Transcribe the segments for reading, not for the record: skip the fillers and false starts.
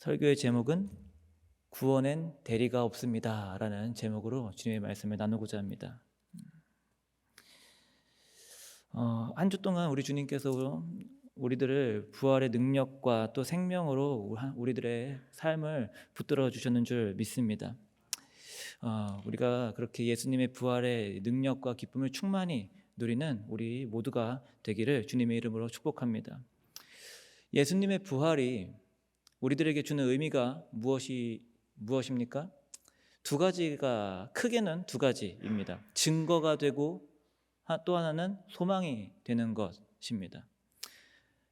설교의 제목은 구원엔 대리가 없습니다 라는 제목으로 주님의 말씀을 나누고자 합니다. 한 주 동안 우리 주님께서 우리들을 부활의 능력과 또 생명으로 우리들의 삶을 붙들어 주셨는 줄 믿습니다. 우리가 그렇게 예수님의 부활의 능력과 기쁨을 충만히 누리는 우리 모두가 되기를 주님의 이름으로 축복합니다. 예수님의 부활이 우리들에게 주는 의미가 무엇입니까? 크게는 두 가지입니다. 증거가 되고 또 하나는 소망이 되는 것입니다.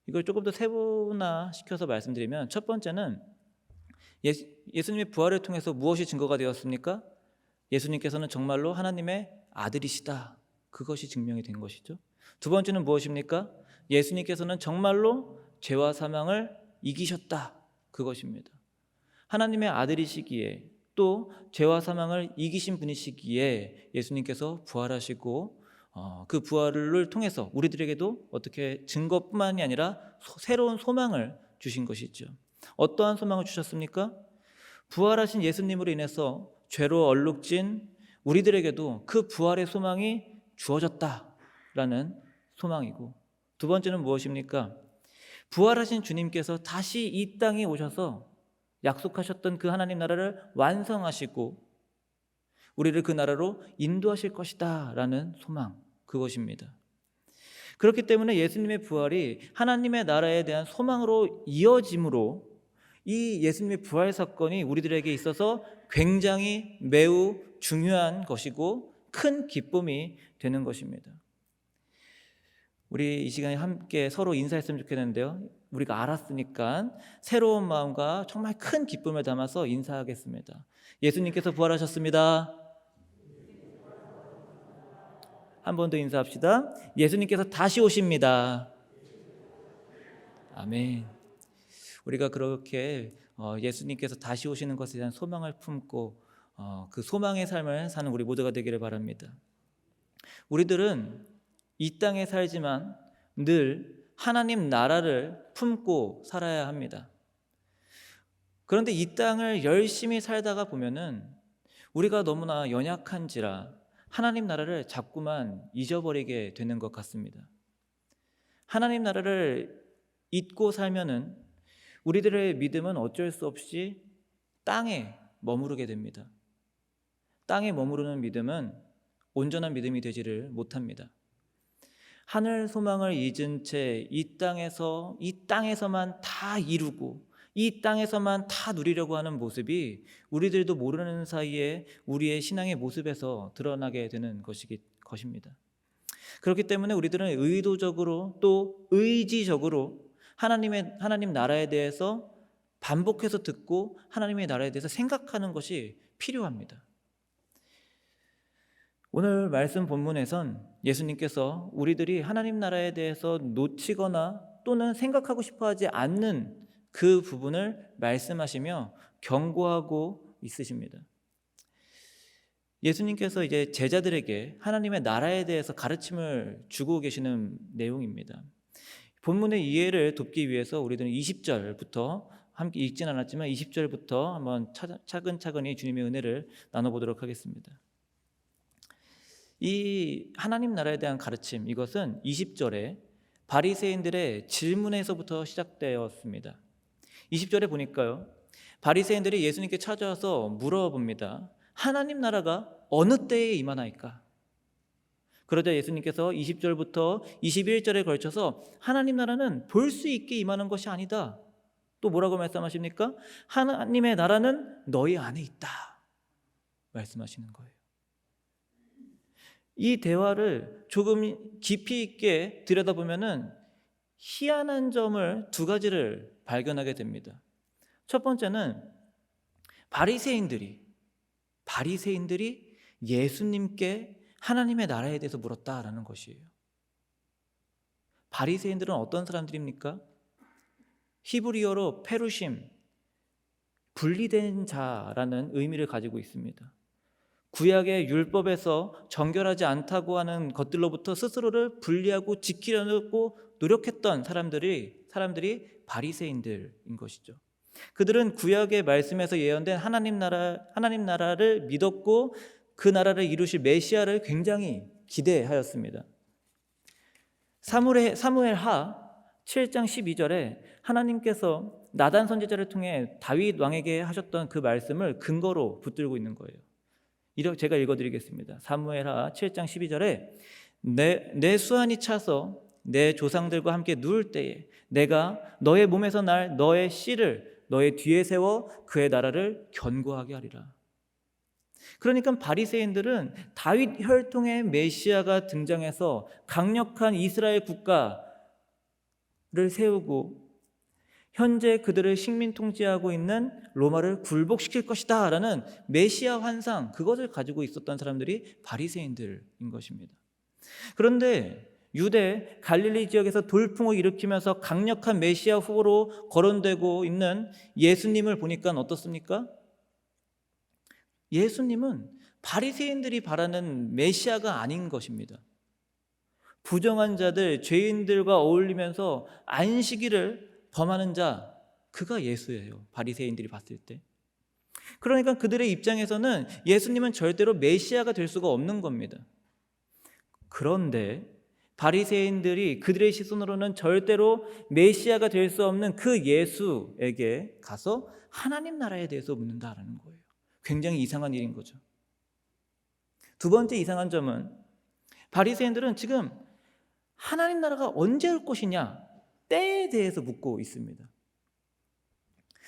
이걸 조금 더 세분화시켜서 말씀드리면, 첫 번째는 예수님의 부활을 통해서 무엇이 증거가 되었습니까? 예수님께서는 정말로 하나님의 아들이시다. 그것이 증명이 된 것이죠. 두 번째는 무엇입니까? 예수님께서는 정말로 죄와 사망을 이기셨다. 그것입니다. 하나님의 아들이시기에 또 죄와 사망을 이기신 분이시기에 예수님께서 부활하시고 그 부활을 통해서 우리들에게도 어떻게 증거뿐만이 아니라 새로운 소망을 주신 것이죠. 어떠한 소망을 주셨습니까? 부활하신 예수님으로 인해서 죄로 얼룩진 우리들에게도 그 부활의 소망이 주어졌다라는 소망이고, 두 번째는 무엇입니까? 부활하신 주님께서 다시 이 땅에 오셔서 약속하셨던 그 하나님 나라를 완성하시고 우리를 그 나라로 인도하실 것이다 라는 소망, 그것입니다. 그렇기 때문에 예수님의 부활이 하나님의 나라에 대한 소망으로 이어짐으로 이 예수님의 부활 사건이 우리들에게 있어서 굉장히 매우 중요한 것이고 큰 기쁨이 되는 것입니다. 우리 이 시간에 함께 서로 인사했으면 좋겠는데요, 우리가 알았으니까 새로운 마음과 정말 큰 기쁨을 담아서 인사하겠습니다. 예수님께서 부활하셨습니다. 한 번 더 인사합시다. 예수님께서 다시 오십니다. 아멘. 우리가 그렇게 예수님께서 다시 오시는 것에 대한 소망을 품고 그 소망의 삶을 사는 우리 모두가 되기를 바랍니다. 우리들은 이 땅에 살지만 늘 하나님 나라를 품고 살아야 합니다. 그런데 이 땅을 열심히 살다가 보면은 우리가 너무나 연약한지라 하나님 나라를 자꾸만 잊어버리게 되는 것 같습니다. 하나님 나라를 잊고 살면은 우리들의 믿음은 어쩔 수 없이 땅에 머무르게 됩니다. 땅에 머무르는 믿음은 온전한 믿음이 되지를 못합니다. 하늘 소망을 잊은 채 이 땅에서만 다 이루고 이 땅에서만 다 누리려고 하는 모습이 우리들도 모르는 사이에 우리의 신앙의 모습에서 드러나게 되는 것입니다. 그렇기 때문에 우리들은 의도적으로 또 의지적으로 하나님 나라에 대해서 반복해서 듣고 하나님의 나라에 대해서 생각하는 것이 필요합니다. 오늘 말씀 본문에선 예수님께서 우리들이 하나님 나라에 대해서 놓치거나 또는 생각하고 싶어하지 않는 그 부분을 말씀하시며 경고하고 있으십니다. 예수님께서 이제 제자들에게 하나님의 나라에 대해서 가르침을 주고 계시는 내용입니다. 본문의 이해를 돕기 위해서 우리들은 20절부터 함께 읽진 않았지만 20절부터 한번 차근차근히 주님의 은혜를 나눠보도록 하겠습니다. 이 하나님 나라에 대한 가르침, 이것은 20절에 바리새인들의 질문에서부터 시작되었습니다. 20절에 보니까요, 바리새인들이 예수님께 찾아와서 물어봅니다. 하나님 나라가 어느 때에 임하나이까? 그러자 예수님께서 20절부터 21절에 걸쳐서 하나님 나라는 볼 수 있게 임하는 것이 아니다. 또 뭐라고 말씀하십니까? 하나님의 나라는 너희 안에 있다 말씀하시는 거예요. 이 대화를 조금 깊이 있게 들여다보면은 희한한 점을 두 가지를 발견하게 됩니다. 첫 번째는 바리새인들이 예수님께 하나님의 나라에 대해서 물었다라는 것이에요. 바리새인들은 어떤 사람들입니까? 히브리어로 페루심, 분리된 자라는 의미를 가지고 있습니다. 구약의 율법에서 정결하지 않다고 하는 것들로부터 스스로를 분리하고 지키려고 노력했던 사람들이 바리새인들인 것이죠. 그들은 구약의 말씀에서 예언된 하나님 나라를 믿었고 그 나라를 이루실 메시아를 굉장히 기대하였습니다. 사무엘하 7장 12절에 하나님께서 나단 선지자를 통해 다윗 왕에게 하셨던 그 말씀을 근거로 붙들고 있는 거예요. 이렇게 제가 읽어드리겠습니다. 사무엘하 7장 12절에 내 수완이 차서 내 조상들과 함께 누울 때에 내가 너의 몸에서 날 너의 씨를 너의 뒤에 세워 그의 나라를 견고하게 하리라. 그러니까 바리새인들은 다윗 혈통의 메시아가 등장해서 강력한 이스라엘 국가를 세우고 현재 그들을 식민 통치하고 있는 로마를 굴복시킬 것이다 라는 메시아 환상, 그것을 가지고 있었던 사람들이 바리새인들인 것입니다. 그런데 유대 갈릴리 지역에서 돌풍을 일으키면서 강력한 메시아 후보로 거론되고 있는 예수님을 보니까 어떻습니까? 예수님은 바리새인들이 바라는 메시아가 아닌 것입니다. 부정한 자들, 죄인들과 어울리면서 안식일을 범하는 자, 그가 예수예요. 바리새인들이 봤을 때. 그러니까 그들의 입장에서는 예수님은 절대로 메시아가 될 수가 없는 겁니다. 그런데 바리새인들이 그들의 시선으로는 절대로 메시아가 될 수 없는 그 예수에게 가서 하나님 나라에 대해서 묻는다라는 거예요. 굉장히 이상한 일인 거죠. 두 번째 이상한 점은 바리새인들은 지금 하나님 나라가 언제 올 것이냐, 때에 대해서 묻고 있습니다.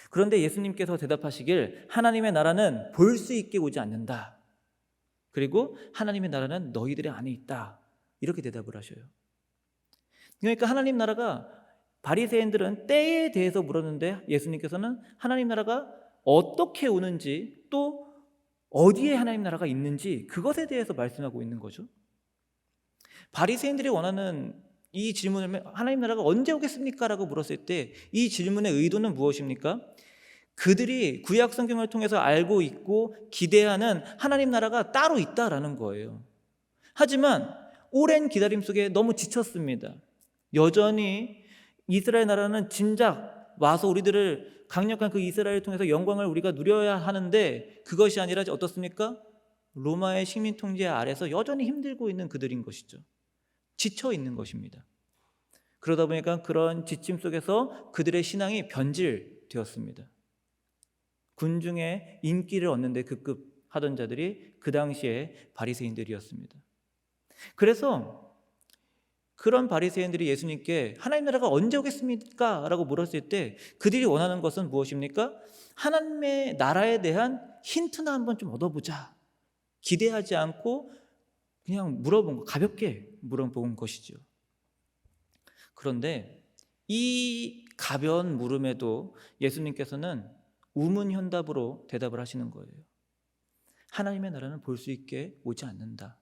그런데 예수님께서 대답하시길 하나님의 나라는 볼 수 있게 오지 않는다. 그리고 하나님의 나라는 너희들의 안에 있다. 이렇게 대답을 하셔요. 그러니까 하나님 나라가, 바리새인들은 때에 대해서 물었는데 예수님께서는 하나님 나라가 어떻게 오는지 또 어디에 하나님 나라가 있는지 그것에 대해서 말씀하고 있는 거죠. 바리새인들이 원하는 이 질문을, 하나님 나라가 언제 오겠습니까? 라고 물었을 때 이 질문의 의도는 무엇입니까? 그들이 구약 성경을 통해서 알고 있고 기대하는 하나님 나라가 따로 있다라는 거예요. 하지만 오랜 기다림 속에 너무 지쳤습니다. 여전히 이스라엘 나라는 진작 와서 우리들을 강력한 그 이스라엘을 통해서 영광을 우리가 누려야 하는데 그것이 아니라 어떻습니까? 로마의 식민 통제 아래서 여전히 힘들고 있는 그들인 것이죠. 지쳐 있는 것입니다. 그러다 보니까 그런 지침 속에서 그들의 신앙이 변질되었습니다. 군중의 인기를 얻는데 급급하던 자들이 그 당시에 바리새인들이었습니다. 그래서 그런 바리새인들이 예수님께 하나님 나라가 언제 오겠습니까? 라고 물었을 때 그들이 원하는 것은 무엇입니까? 하나님의 나라에 대한 힌트나 한번 좀 얻어보자. 기대하지 않고 그냥 물어본 거, 가볍게 물어본 것이죠. 그런데 이 가벼운 물음에도 예수님께서는 우문현답으로 대답을 하시는 거예요. 하나님의 나라는 볼 수 있게 오지 않는다.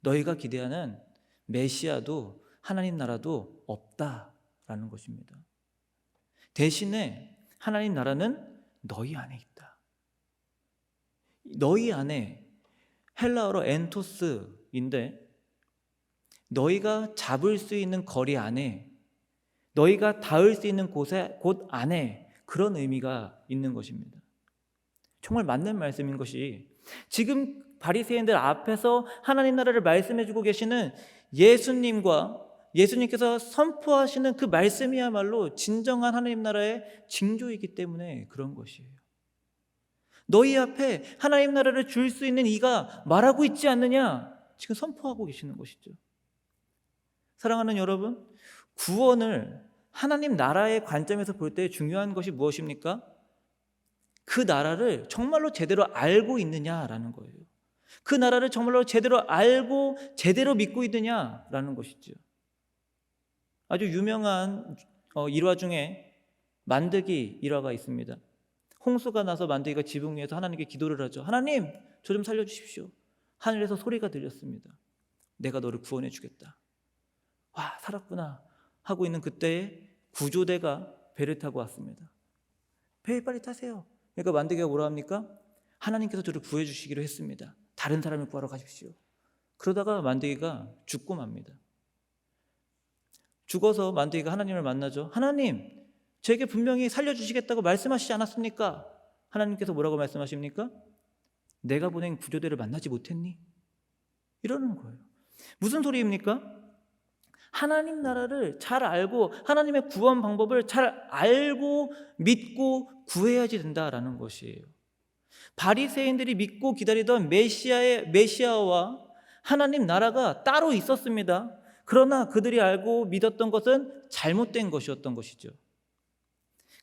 너희가 기대하는 메시아도 하나님 나라도 없다라는 것입니다. 대신에 하나님 나라는 너희 안에 있다. 너희 안에, 헬라어로 엔토스인데 너희가 잡을 수 있는 거리 안에, 너희가 닿을 수 있는 곳 안에 그런 의미가 있는 것입니다. 정말 맞는 말씀인 것이 지금 바리새인들 앞에서 하나님 나라를 말씀해주고 계시는 예수님과 예수님께서 선포하시는 그 말씀이야말로 진정한 하나님 나라의 징조이기 때문에 그런 것이에요. 너희 앞에 하나님 나라를 줄 수 있는 이가 말하고 있지 않느냐, 지금 선포하고 계시는 것이죠. 사랑하는 여러분, 구원을 하나님 나라의 관점에서 볼 때 중요한 것이 무엇입니까? 그 나라를 정말로 제대로 알고 있느냐라는 거예요. 그 나라를 정말로 제대로 알고 제대로 믿고 있느냐라는 것이죠. 아주 유명한 일화 중에 만드기 일화가 있습니다. 홍수가 나서 만드기가 지붕 위에서 하나님께 기도를 하죠. 하나님, 저 좀 살려주십시오. 하늘에서 소리가 들렸습니다. 내가 너를 구원해 주겠다. 와, 살았구나 하고 있는 그때에 구조대가 배를 타고 왔습니다. 배에 빨리 타세요. 그러니까 만드기가 뭐라 합니까? 하나님께서 저를 구해 주시기로 했습니다. 다른 사람을 구하러 가십시오. 그러다가 만드기가 죽고 맙니다. 죽어서 만드기가 하나님을 만나죠. 하나님, 제게 분명히 살려주시겠다고 말씀하시지 않았습니까? 하나님께서 뭐라고 말씀하십니까? 내가 보낸 구조대를 만나지 못했니? 이러는 거예요. 무슨 소리입니까? 하나님 나라를 잘 알고 하나님의 구원 방법을 잘 알고 믿고 구해야지 된다라는 것이에요. 바리새인들이 믿고 기다리던 메시아와 하나님 나라가 따로 있었습니다. 그러나 그들이 알고 믿었던 것은 잘못된 것이었던 것이죠.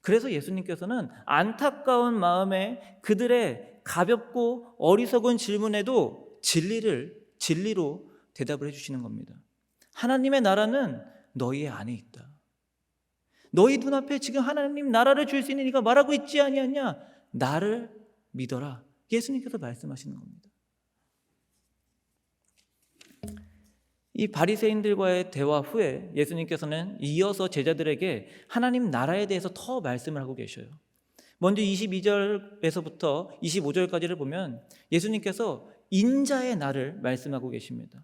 그래서 예수님께서는 안타까운 마음에 그들의 가볍고 어리석은 질문에도 진리로 대답을 해주시는 겁니다. 하나님의 나라는 너희 안에 있다. 너희 눈앞에 지금 하나님 나라를 줄 수 있는 이가 말하고 있지 아니하냐? 나를 믿어라. 예수님께서 말씀하시는 겁니다. 이 바리새인들과의 대화 후에 예수님께서는 이어서 제자들에게 하나님 나라에 대해서 더 말씀을 하고 계셔요. 먼저 22절에서부터 25절까지를 보면 예수님께서 인자의 날을 말씀하고 계십니다.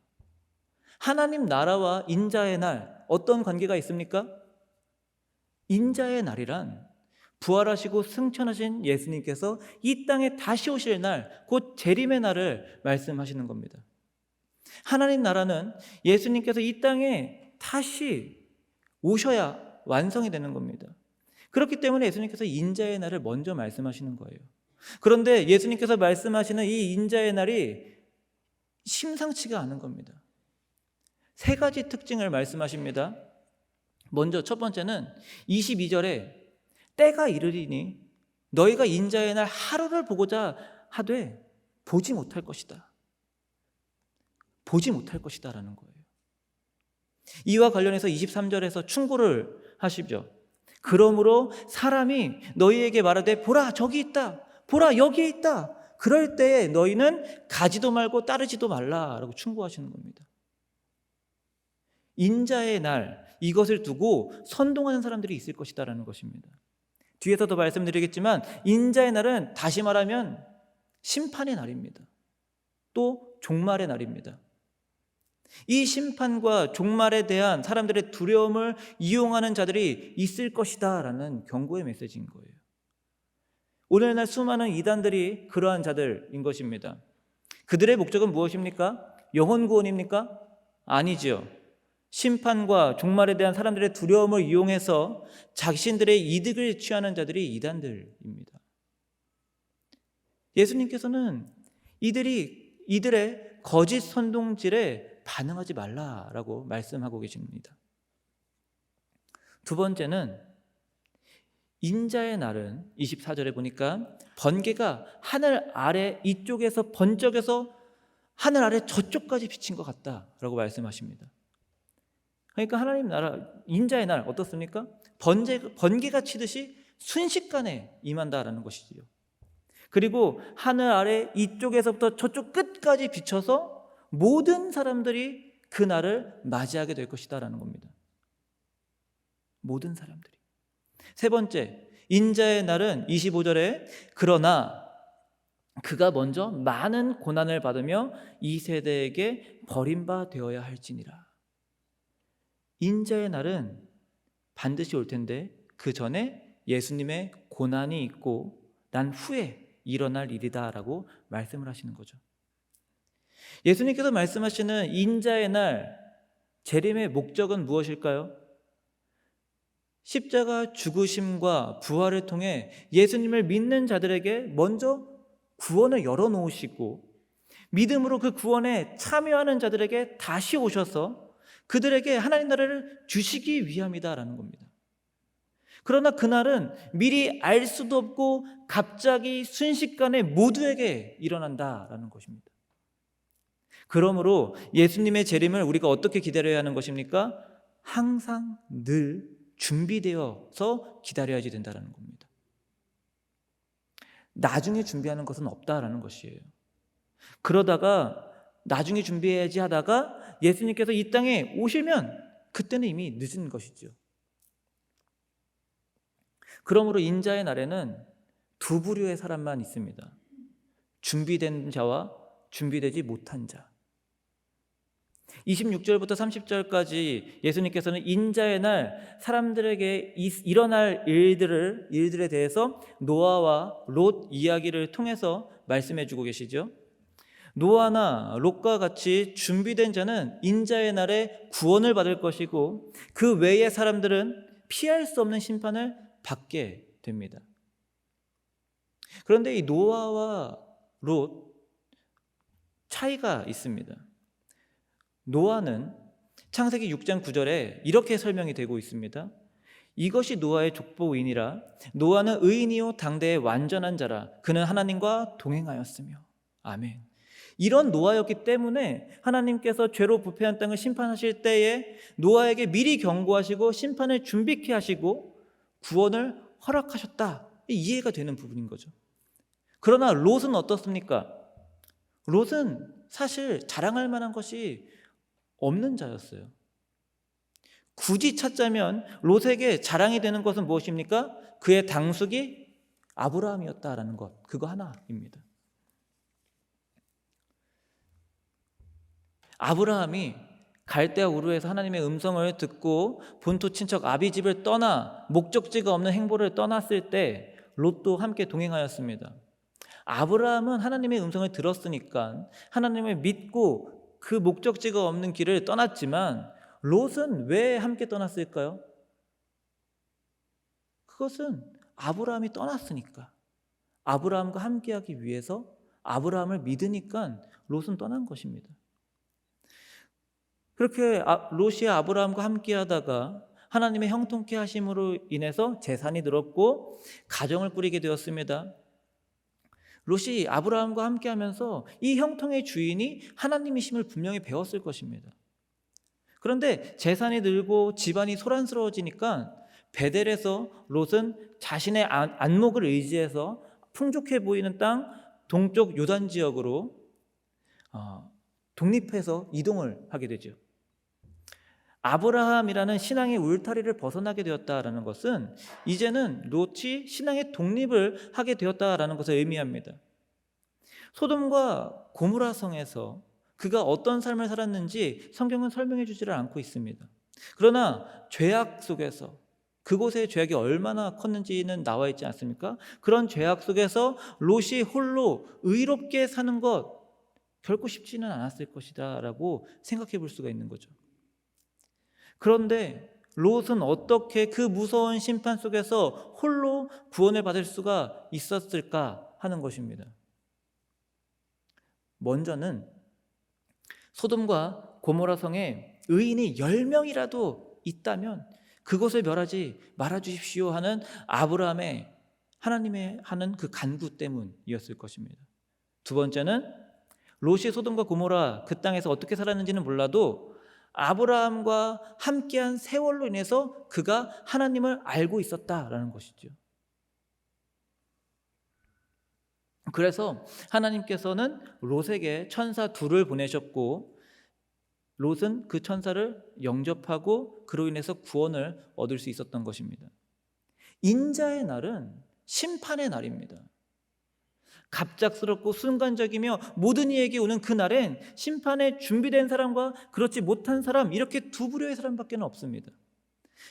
하나님 나라와 인자의 날, 어떤 관계가 있습니까? 인자의 날이란 부활하시고 승천하신 예수님께서 이 땅에 다시 오실 날, 곧 재림의 날을 말씀하시는 겁니다. 하나님 나라는 예수님께서 이 땅에 다시 오셔야 완성이 되는 겁니다. 그렇기 때문에 예수님께서 인자의 날을 먼저 말씀하시는 거예요. 그런데 예수님께서 말씀하시는 이 인자의 날이 심상치가 않은 겁니다. 세 가지 특징을 말씀하십니다. 먼저 첫 번째는 22절에 때가 이르리니 너희가 인자의 날 하루를 보고자 하되 보지 못할 것이다. 보지 못할 것이다 라는 거예요. 이와 관련해서 23절에서 충고를 하시죠. 그러므로 사람이 너희에게 말하되 보라 저기 있다, 보라 여기에 있다, 그럴 때에 너희는 가지도 말고 따르지도 말라라고 충고하시는 겁니다. 인자의 날, 이것을 두고 선동하는 사람들이 있을 것이다 라는 것입니다. 뒤에서도 말씀드리겠지만 인자의 날은 다시 말하면 심판의 날입니다. 또 종말의 날입니다. 이 심판과 종말에 대한 사람들의 두려움을 이용하는 자들이 있을 것이다 라는 경고의 메시지인 거예요. 오늘날 수많은 이단들이 그러한 자들인 것입니다. 그들의 목적은 무엇입니까? 영혼 구원입니까? 아니지요. 심판과 종말에 대한 사람들의 두려움을 이용해서 자신들의 이득을 취하는 자들이 이단들입니다. 예수님께서는 이들의 거짓 선동질에 반응하지 말라라고 말씀하고 계십니다. 두 번째는 인자의 날은 24절에 보니까 번개가 하늘 아래 이쪽에서 번쩍여서 하늘 아래 저쪽까지 비친 것 같다라고 말씀하십니다. 그러니까 하나님 나라 인자의 날 어떻습니까? 번개가 치듯이 순식간에 임한다라는 것이지요. 그리고 하늘 아래 이쪽에서부터 저쪽 끝까지 비춰서 모든 사람들이 그 날을 맞이하게 될 것이다라는 겁니다. 모든 사람들이. 세 번째, 인자의 날은 25절에 그러나 그가 먼저 많은 고난을 받으며 이 세대에게 버림받아야 할지니라. 인자의 날은 반드시 올 텐데 그 전에 예수님의 고난이 있고 난 후에 일어날 일이다라고 말씀을 하시는 거죠. 예수님께서 말씀하시는 인자의 날 재림의 목적은 무엇일까요? 십자가 죽으심과 부활을 통해 예수님을 믿는 자들에게 먼저 구원을 열어놓으시고 믿음으로 그 구원에 참여하는 자들에게 다시 오셔서 그들에게 하나님 나라를 주시기 위함이다라는 겁니다. 그러나 그날은 미리 알 수도 없고 갑자기 순식간에 모두에게 일어난다라는 것입니다. 그러므로 예수님의 재림을 우리가 어떻게 기다려야 하는 것입니까? 항상 늘 준비되어서 기다려야지 된다는 겁니다. 나중에 준비하는 것은 없다라는 것이에요. 그러다가 나중에 준비해야지 하다가 예수님께서 이 땅에 오시면 그때는 이미 늦은 것이죠. 그러므로 인자의 날에는 두 부류의 사람만 있습니다. 준비된 자와 준비되지 못한 자. 26절부터 30절까지 예수님께서는 인자의 날 사람들에게 일어날 일들에 대해서 노아와 롯 이야기를 통해서 말씀해 주고 계시죠. 노아나 롯과 같이 준비된 자는 인자의 날에 구원을 받을 것이고 그 외의 사람들은 피할 수 없는 심판을 받게 됩니다. 그런데 이 노아와 롯 차이가 있습니다. 노아는 창세기 6장 9절에 이렇게 설명이 되고 있습니다. 이것이 노아의 족보이니라. 노아는 의인이요 당대의 완전한 자라. 그는 하나님과 동행하였으며. 아멘. 이런 노아였기 때문에 하나님께서 죄로 부패한 땅을 심판하실 때에 노아에게 미리 경고하시고 심판을 준비케 하시고 구원을 허락하셨다. 이해가 되는 부분인 거죠. 그러나 롯은 어떻습니까? 롯은 사실 자랑할 만한 것이 없는 자였어요. 굳이 찾자면 롯에게 자랑이 되는 것은 무엇입니까? 그의 당숙이 아브라함이었다라는 것, 그거 하나입니다. 아브라함이 갈대아 우르에서 하나님의 음성을 듣고 본토 친척 아비 집을 떠나 목적지가 없는 행보를 떠났을 때 롯도 함께 동행하였습니다. 아브라함은 하나님의 음성을 들었으니까 하나님을 믿고 그 목적지가 없는 길을 떠났지만 롯은 왜 함께 떠났을까요? 그것은 아브라함이 떠났으니까, 아브라함과 함께하기 위해서 아브라함을 믿으니까 롯은 떠난 것입니다. 그렇게 롯이 아브라함과 함께하다가 하나님의 형통케 하심으로 인해서 재산이 늘었고 가정을 꾸리게 되었습니다. 롯이 아브라함과 함께하면서 이 형통의 주인이 하나님이심을 분명히 배웠을 것입니다. 그런데 재산이 늘고 집안이 소란스러워지니까 베델에서 롯은 자신의 안목을 의지해서 풍족해 보이는 땅 동쪽 요단 지역으로 독립해서 이동을 하게 되죠. 아브라함이라는 신앙의 울타리를 벗어나게 되었다라는 것은 이제는 롯이 신앙의 독립을 하게 되었다라는 것을 의미합니다. 소돔과 고모라 성에서 그가 어떤 삶을 살았는지 성경은 설명해 주지를 않고 있습니다. 그러나 죄악 속에서 그곳의 죄악이 얼마나 컸는지는 나와 있지 않습니까? 그런 죄악 속에서 롯이 홀로 의롭게 사는 것 결코 쉽지는 않았을 것이다 라고 생각해 볼 수가 있는 거죠. 그런데 롯은 어떻게 그 무서운 심판 속에서 홀로 구원을 받을 수가 있었을까 하는 것입니다. 먼저는 소돔과 고모라 성에 의인이 10명이라도 있다면 그것을 멸하지 말아주십시오 하는 아브라함의 하나님의 하는 그 간구 때문이었을 것입니다. 두 번째는 롯이 소돔과 고모라 그 땅에서 어떻게 살았는지는 몰라도 아브라함과 함께한 세월로 인해서 그가 하나님을 알고 있었다라는 것이죠. 그래서 하나님께서는 롯에게 천사 둘을 보내셨고 롯은 그 천사를 영접하고 그로 인해서 구원을 얻을 수 있었던 것입니다. 인자의 날은 심판의 날입니다. 갑작스럽고 순간적이며 모든 이에게 오는 그 날엔 심판에 준비된 사람과 그렇지 못한 사람, 이렇게 두 부류의 사람밖에 없습니다.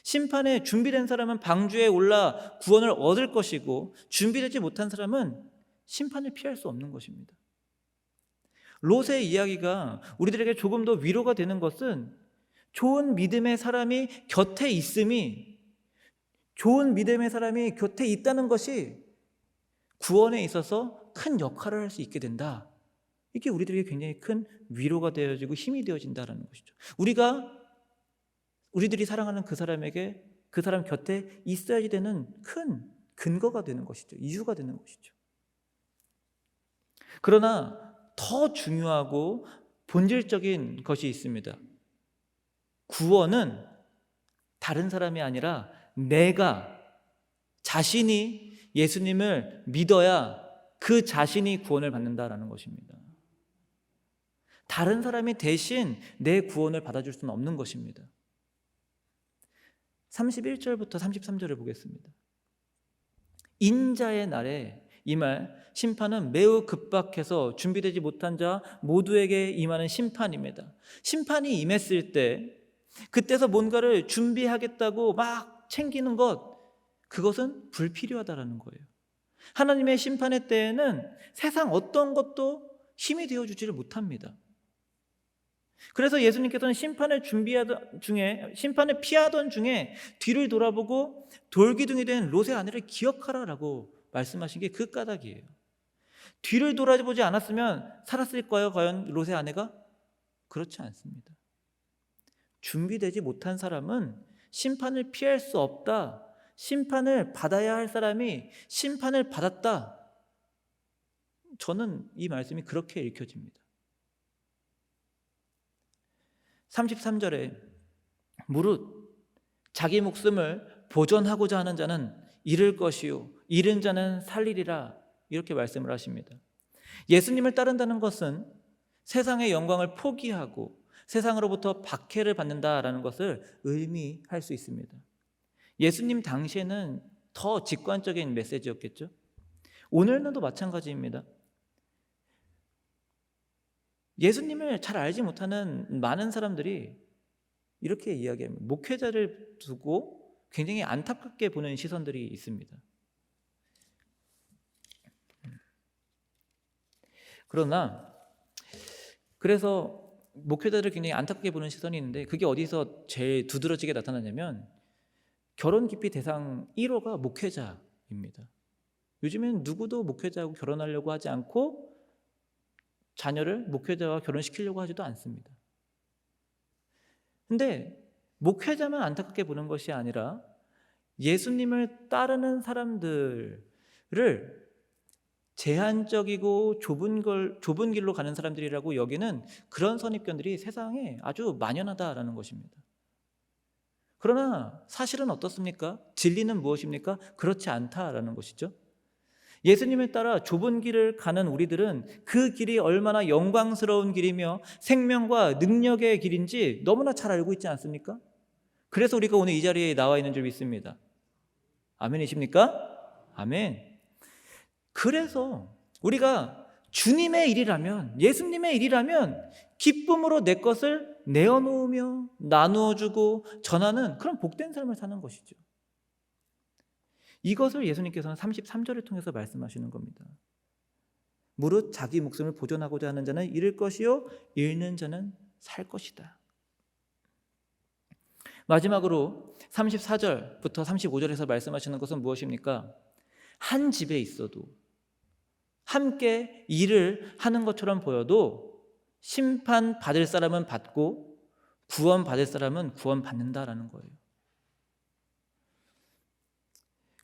심판에 준비된 사람은 방주에 올라 구원을 얻을 것이고 준비되지 못한 사람은 심판을 피할 수 없는 것입니다. 롯의 이야기가 우리들에게 조금 더 위로가 되는 것은 좋은 믿음의 사람이 곁에 있음이, 좋은 믿음의 사람이 곁에 있다는 것이 구원에 있어서 큰 역할을 할 수 있게 된다. 이게 우리들에게 굉장히 큰 위로가 되어지고 힘이 되어진다는 것이죠. 우리들이 사랑하는 그 사람에게 그 사람 곁에 있어야지 되는 큰 근거가 되는 것이죠. 이유가 되는 것이죠. 그러나 더 중요하고 본질적인 것이 있습니다. 구원은 다른 사람이 아니라 내가 자신이 예수님을 믿어야 그 자신이 구원을 받는다라는 것입니다. 다른 사람이 대신 내 구원을 받아줄 수는 없는 것입니다. 31절부터 33절을 보겠습니다. 인자의 날에 이 말 심판은 매우 급박해서 준비되지 못한 자 모두에게 임하는 심판입니다. 심판이 임했을 때 그때서 뭔가를 준비하겠다고 막 챙기는 것, 그것은 불필요하다라는 거예요. 하나님의 심판의 때에는 세상 어떤 것도 힘이 되어주지를 못합니다. 그래서 예수님께서는 심판을 피하던 중에 뒤를 돌아보고 돌기둥이 된 롯의 아내를 기억하라라고 말씀하신 게 그 까닭이에요. 뒤를 돌아보지 않았으면 살았을까요? 과연 롯의 아내가? 그렇지 않습니다. 준비되지 못한 사람은 심판을 피할 수 없다. 심판을 받아야 할 사람이 심판을 받았다. 저는 이 말씀이 그렇게 읽혀집니다. 33절에 무릇 자기 목숨을 보존하고자 하는 자는 잃을 것이요 잃은 자는 살리리라, 이렇게 말씀을 하십니다. 예수님을 따른다는 것은 세상의 영광을 포기하고 세상으로부터 박해를 받는다라는 것을 의미할 수 있습니다. 예수님 당시에는 더 직관적인 메시지였겠죠. 오늘날도 마찬가지입니다. 예수님을 잘 알지 못하는 많은 사람들이 이렇게 이야기합니다. 목회자를 두고 굉장히 안타깝게 보는 시선들이 있습니다. 그래서 목회자를 굉장히 안타깝게 보는 시선이 있는데, 그게 어디서 제일 두드러지게 나타나냐면 결혼 기피 대상 1호가 목회자입니다. 요즘엔 누구도 목회자하고 결혼하려고 하지 않고 자녀를 목회자와 결혼시키려고 하지도 않습니다. 근데 목회자만 안타깝게 보는 것이 아니라 예수님을 따르는 사람들을 제한적이고 좁은 길로 가는 사람들이라고 여기는 그런 선입견들이 세상에 아주 만연하다라는 것입니다. 그러나 사실은 어떻습니까? 진리는 무엇입니까? 그렇지 않다라는 것이죠. 예수님을 따라 좁은 길을 가는 우리들은 그 길이 얼마나 영광스러운 길이며 생명과 능력의 길인지 너무나 잘 알고 있지 않습니까? 그래서 우리가 오늘 이 자리에 나와 있는 줄 믿습니다. 아멘이십니까? 아멘. 그래서 우리가 주님의 일이라면, 예수님의 일이라면 기쁨으로 내 것을 내어놓으며 나누어주고 전하는 그런 복된 삶을 사는 것이죠. 이것을 예수님께서는 33절을 통해서 말씀하시는 겁니다. 무릇 자기 목숨을 보존하고자 하는 자는 잃을 것이요 잃는 자는 살 것이다. 마지막으로 34절부터 35절에서 말씀하시는 것은 무엇입니까? 한 집에 있어도 함께 일을 하는 것처럼 보여도 심판받을 사람은 받고 구원받을 사람은 구원받는다라는 거예요.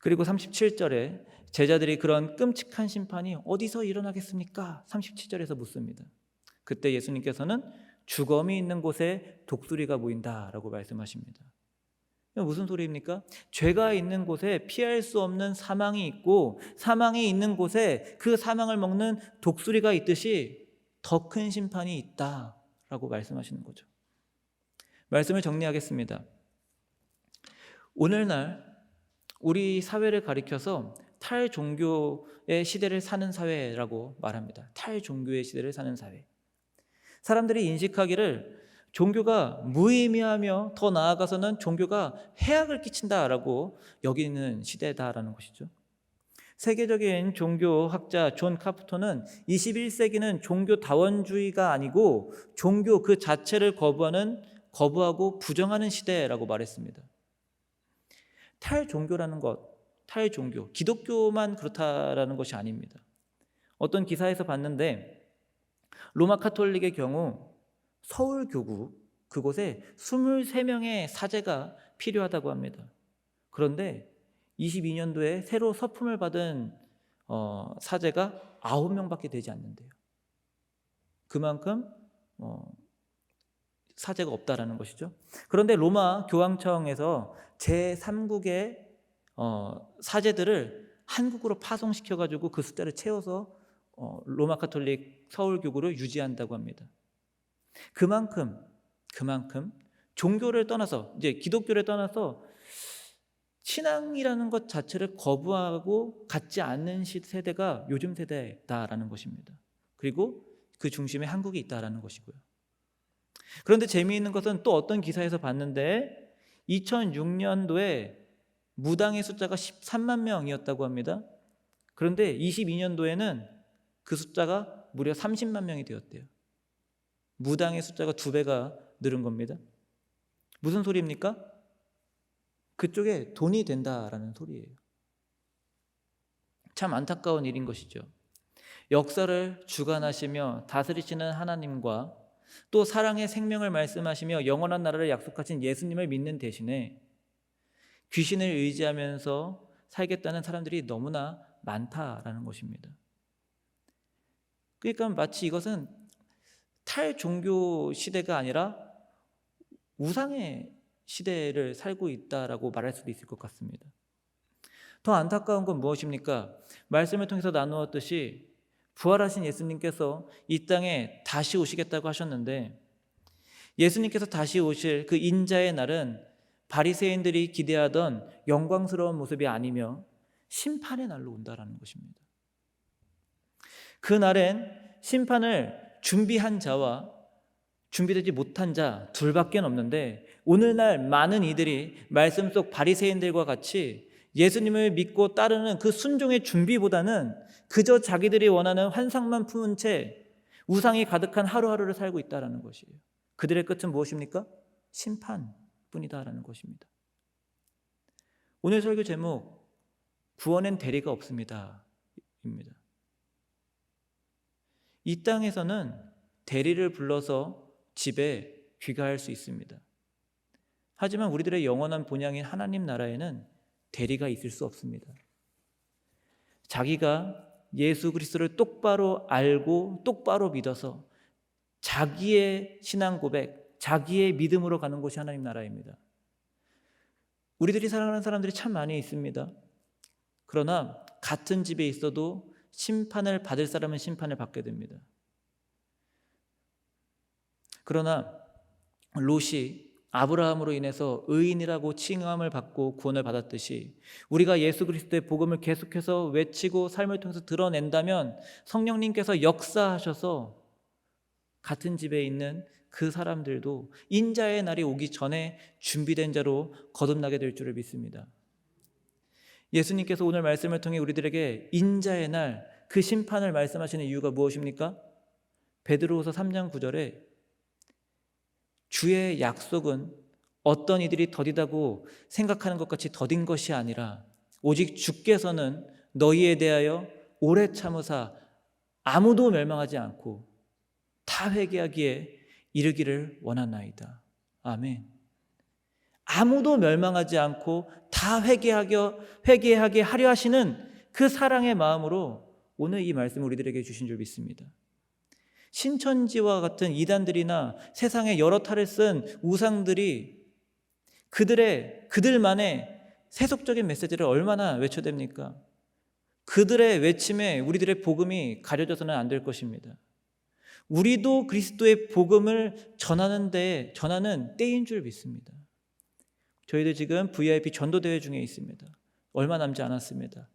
그리고 37절에 제자들이 그런 끔찍한 심판이 어디서 일어나겠습니까? 37절에서 묻습니다. 그때 예수님께서는 주검이 있는 곳에 독수리가 모인다라고 말씀하십니다. 무슨 소리입니까? 죄가 있는 곳에 피할 수 없는 사망이 있고 사망이 있는 곳에 그 사망을 먹는 독수리가 있듯이 더 큰 심판이 있다라고 말씀하시는 거죠. 말씀을 정리하겠습니다. 오늘날 우리 사회를 가리켜서 탈종교의 시대를 사는 사회라고 말합니다. 탈종교의 시대를 사는 사회. 사람들이 인식하기를 종교가 무의미하며 더 나아가서는 종교가 해악을 끼친다라고 여기는 시대다라는 것이죠. 세계적인 종교학자 존 카프터는 21세기는 종교다원주의가 아니고 종교 그 자체를 거부하고 부정하는 시대라고 말했습니다. 탈종교라는 것, 탈종교, 기독교만 그렇다라는 것이 아닙니다. 어떤 기사에서 봤는데 로마 카톨릭의 경우 서울교구 그곳에 23명의 사제가 필요하다고 합니다. 그런데 22년도에 새로 서품을 받은 사제가 9명밖에 되지 않는데요. 그만큼 사제가 없다라는 것이죠. 그런데 로마 교황청에서 제3국의 사제들을 한국으로 파송시켜가지고 그 숫자를 채워서 로마 카톨릭 서울교구를 유지한다고 합니다. 그만큼 종교를 떠나서 이제 기독교를 떠나서 신앙이라는 것 자체를 거부하고 갖지 않는 세대가 요즘 세대다라는 것입니다. 그리고 그 중심에 한국이 있다라는 것이고요. 그런데 재미있는 것은 또 어떤 기사에서 봤는데 2006년도에 무당의 숫자가 13만 명이었다고 합니다. 그런데 22년도에는 그 숫자가 무려 30만 명이 되었대요. 무당의 숫자가 2배가 늘은 겁니다. 무슨 소리입니까? 그쪽에 돈이 된다라는 소리예요. 참 안타까운 일인 것이죠. 역사를 주관하시며 다스리시는 하나님과 또 사랑의 생명을 말씀하시며 영원한 나라를 약속하신 예수님을 믿는 대신에 귀신을 의지하면서 살겠다는 사람들이 너무나 많다라는 것입니다. 그러니까 마치 이것은 탈종교 시대가 아니라 우상의 시대를 살고 있다라고 말할 수도 있을 것 같습니다. 더 안타까운 건 무엇입니까? 말씀을 통해서 나누었듯이 부활하신 예수님께서 이 땅에 다시 오시겠다고 하셨는데 예수님께서 다시 오실 그 인자의 날은 바리새인들이 기대하던 영광스러운 모습이 아니며 심판의 날로 온다라는 것입니다. 그 날엔 심판을 준비한 자와 준비되지 못한 자 둘밖에 없는데 오늘날 많은 이들이 말씀 속 바리새인들과 같이 예수님을 믿고 따르는 그 순종의 준비보다는 그저 자기들이 원하는 환상만 품은 채 우상이 가득한 하루하루를 살고 있다는 것이에요. 그들의 끝은 무엇입니까? 심판뿐이다라는 것입니다. 오늘 설교 제목 구원엔 대리가 없습니다 입니다. 이 땅에서는 대리를 불러서 집에 귀가할 수 있습니다. 하지만 우리들의 영원한 본향인 하나님 나라에는 대리가 있을 수 없습니다. 자기가 예수 그리스도를 똑바로 알고 똑바로 믿어서 자기의 신앙 고백, 자기의 믿음으로 가는 곳이 하나님 나라입니다. 우리들이 사랑하는 사람들이 참 많이 있습니다. 그러나 같은 집에 있어도 심판을 받을 사람은 심판을 받게 됩니다. 그러나 롯이 아브라함으로 인해서 의인이라고 칭함을 받고 구원을 받았듯이 우리가 예수 그리스도의 복음을 계속해서 외치고 삶을 통해서 드러낸다면 성령님께서 역사하셔서 같은 집에 있는 그 사람들도 인자의 날이 오기 전에 준비된 자로 거듭나게 될 줄을 믿습니다. 예수님께서 오늘 말씀을 통해 우리들에게 인자의 날, 그 심판을 말씀하시는 이유가 무엇입니까? 베드로후서 3장 9절에 주의 약속은 어떤 이들이 더디다고 생각하는 것 같이 더딘 것이 아니라 오직 주께서는 너희에 대하여 오래 참으사 아무도 멸망하지 않고 다 회개하기에 이르기를 원하나이다. 아멘. 아무도 멸망하지 않고 다 회개하게 하려 하시는 그 사랑의 마음으로 오늘 이 말씀을 우리들에게 주신 줄 믿습니다. 신천지와 같은 이단들이나 세상에 여러 탈을 쓴 우상들이 그들만의 세속적인 메시지를 얼마나 외쳐댑니까? 그들의 외침에 우리들의 복음이 가려져서는 안 될 것입니다. 우리도 그리스도의 복음을 전하는 때인 줄 믿습니다. 저희들 지금 VIP 전도대회 중에 있습니다. 얼마 남지 않았습니다.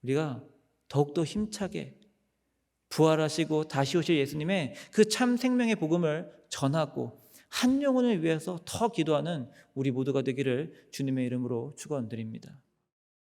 우리가 더욱더 힘차게 부활하시고 다시 오실 예수님의 그 참 생명의 복음을 전하고 한 영혼을 위해서 더 기도하는 우리 모두가 되기를 주님의 이름으로 축원드립니다.